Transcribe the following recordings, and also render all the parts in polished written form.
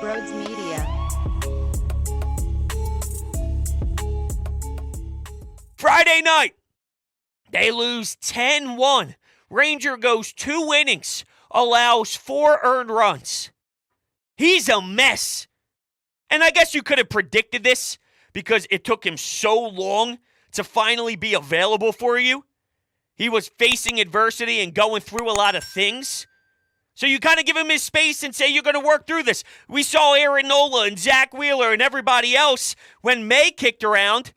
Brodes Media. Friday night, they lose 10-1. Ranger goes 2 innings, allows 4 earned runs. He's a mess. And I guess you could have predicted this because it took him so long to finally be available for you. He was facing adversity and going through a lot of things. So you kind of give him his space and say you're going to work through this. We saw Aaron Nola and Zach Wheeler and everybody else when May kicked around,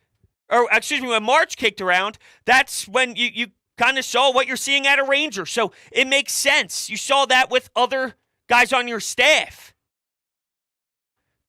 when March kicked around, that's when you kind of saw what you're seeing at a Ranger. So it makes sense. You saw that with other guys on your staff.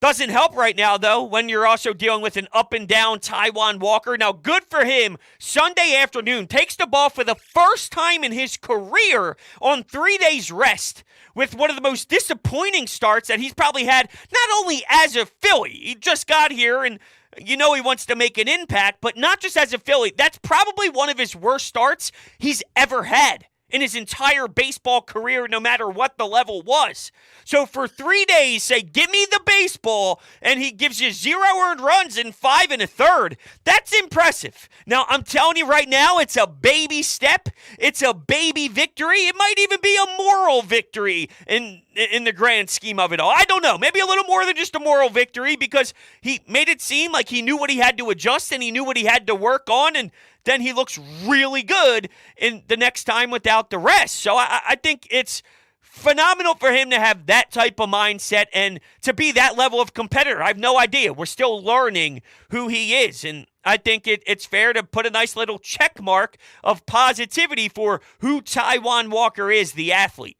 Doesn't help right now, though, when you're also dealing with an up-and-down Taijuan Walker. Now, good for him. Sunday afternoon, takes the ball for the first time in his career on 3 days rest with one of the most disappointing starts that he's probably had, not only as a Philly. He just got here, and you know he wants to make an impact, but not just as a Philly. That's probably one of his worst starts he's ever had in his entire baseball career, no matter what the level was. So for 3 days, say, give me the baseball, and he gives you 0 earned runs in 5 1/3. That's impressive. Now, I'm telling you right now, it's a baby step. It's a baby victory. It might even be a moral victory in the grand scheme of it all. I don't know. Maybe a little more than just a moral victory because he made it seem like he knew what he had to adjust and he knew what he had to work on, and then he looks really good in the next time without the rest. So I think it's phenomenal for him to have that type of mindset and to be that level of competitor. I have no idea. We're still learning who he is, and I think it's fair to put a nice little check mark of positivity for who Taijuan Walker is, the athlete.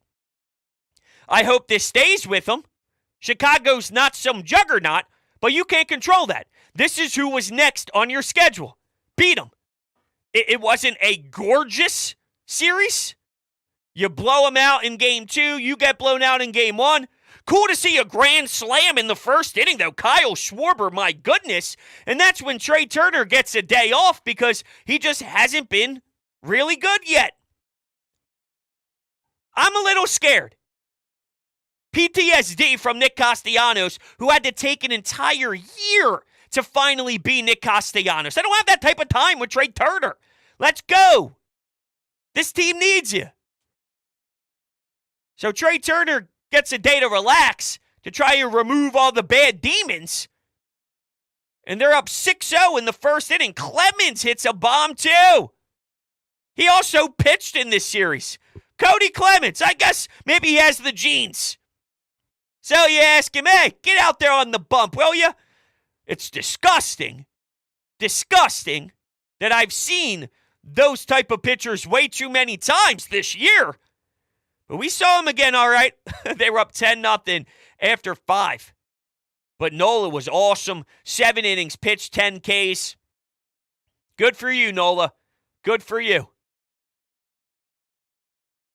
I hope this stays with him. Chicago's not some juggernaut, but you can't control that. This is who was next on your schedule. Beat him. It wasn't a gorgeous series. You blow them out in game 2. You get blown out in game 1. Cool to see a grand slam in the first inning, though. Kyle Schwarber, my goodness. And that's when Trey Turner gets a day off because he just hasn't been really good yet. I'm a little scared. PTSD from Nick Castellanos, who had to take an entire year to finally be Nick Castellanos. I don't have that type of time with Trey Turner. Let's go. This team needs you. So Trey Turner gets a day to relax to try and remove all the bad demons. And they're up 6-0 in the first inning. Clemens hits a bomb too. He also pitched in this series. Cody Clemens, I guess maybe he has the genes. So you ask him, hey, get out there on the bump, will you? It's disgusting that I've seen those type of pitchers way too many times this year. But we saw him again, all right. They were up 10-0 after 5. But Nola was awesome. 7 innings pitched, 10 Ks. Good for you, Nola. Good for you.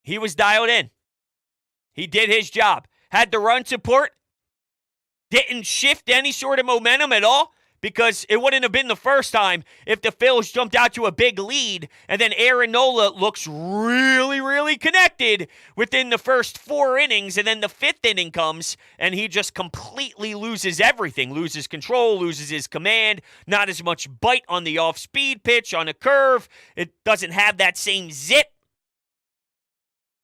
He was dialed in. He did his job. Had the run support. Didn't shift any sort of momentum at all because it wouldn't have been the first time if the Phillies jumped out to a big lead and then Aaron Nola looks really, really connected within the first 4 innings and then the 5th inning comes and he just completely loses everything, loses control, loses his command, not as much bite on the off-speed pitch, on a curve. It doesn't have that same zip.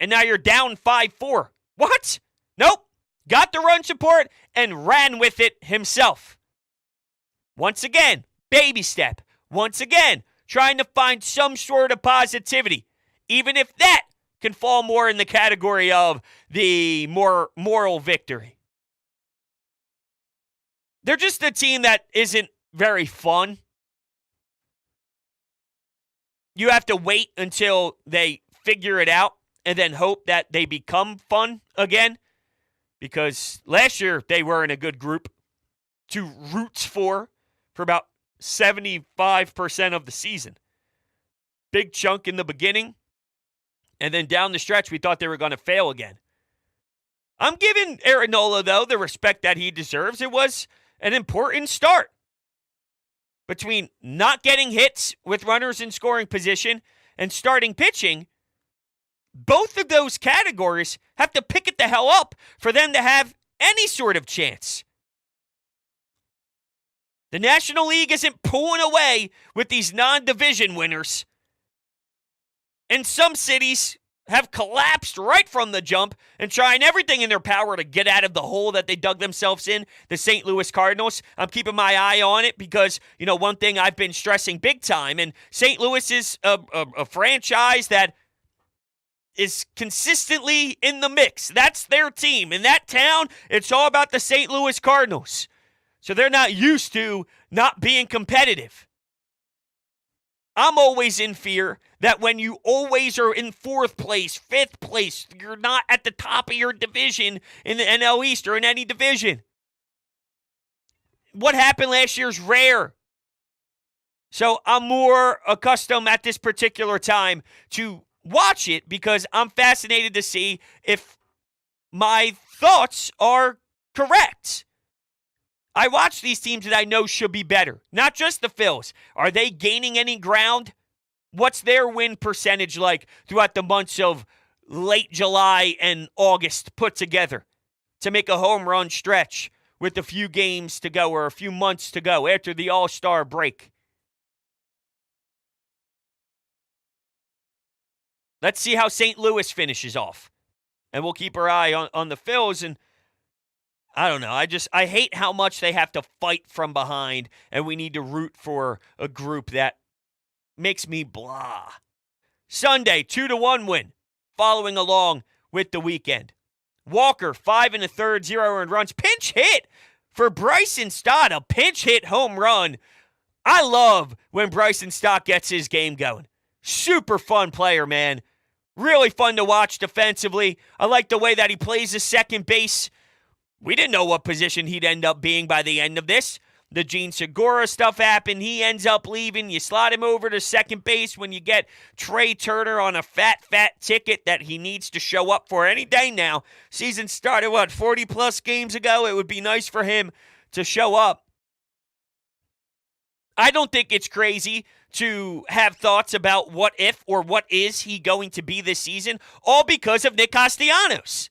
And now you're down 5-4. What? Nope. Got the run support and ran with it himself. Once again, baby step. Once again, trying to find some sort of positivity, even if that can fall more in the category of the more moral victory. They're just a team that isn't very fun. You have to wait until they figure it out and then hope that they become fun again. Because last year they were in a good group to root for about 75% of the season. Big chunk in the beginning. And then down the stretch, we thought they were going to fail again. I'm giving Aaron Nola, though, the respect that he deserves. It was an important start. Between not getting hits with runners in scoring position and starting pitching, both of those categories have to pick it the hell up for them to have any sort of chance. The National League isn't pulling away with these non-division winners. And some cities have collapsed right from the jump and trying everything in their power to get out of the hole that they dug themselves in, the St. Louis Cardinals. I'm keeping my eye on it because, one thing I've been stressing big time, and St. Louis is a franchise that is consistently in the mix. That's their team. In that town, it's all about the St. Louis Cardinals. So they're not used to not being competitive. I'm always in fear that when you always are in 4th place, 5th place, you're not at the top of your division in the NL East or in any division. What happened last year is rare. So I'm more accustomed at this particular time to watch it because I'm fascinated to see if my thoughts are correct. I watch these teams that I know should be better, not just the Phils. Are they gaining any ground? What's their win percentage like throughout the months of late July and August put together to make a home run stretch with a few games to go or a few months to go after the All-Star break? Let's see how St. Louis finishes off. And we'll keep our eye on the Phils. And I don't know. I hate how much they have to fight from behind, and we need to root for a group that makes me blah. Sunday, 2-1 win, following along with the weekend. Walker, 5 1/3, 0 earned runs. Pinch hit for Bryson Stott, a pinch hit home run. I love when Bryson Stott gets his game going. Super fun player, man. Really fun to watch defensively. I like the way that he plays the second base. We didn't know what position he'd end up being by the end of this. The Gene Segura stuff happened. He ends up leaving. You slide him over to second base when you get Trey Turner on a fat ticket that he needs to show up for any day now. Season started, 40-plus games ago? It would be nice for him to show up. I don't think it's crazy to have thoughts about what if or what is he going to be this season, all because of Nick Castellanos.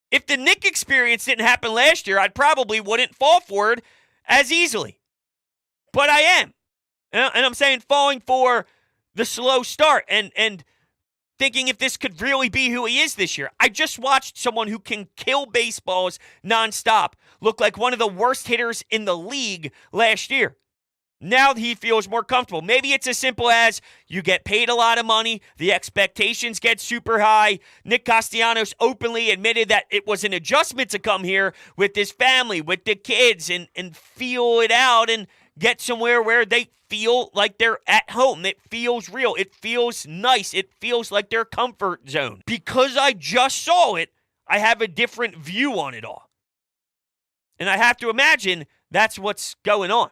If the Nick experience didn't happen last year, I probably wouldn't fall for it as easily. But I am. And I'm saying falling for the slow start and thinking if this could really be who he is this year. I just watched someone who can kill baseballs nonstop look like one of the worst hitters in the league last year. Now he feels more comfortable. Maybe it's as simple as you get paid a lot of money, the expectations get super high. Nick Castellanos openly admitted that it was an adjustment to come here with his family, with the kids, and feel it out and get somewhere where they feel like they're at home. It feels real. It feels nice. It feels like their comfort zone. Because I just saw it, I have a different view on it all. And I have to imagine that's what's going on.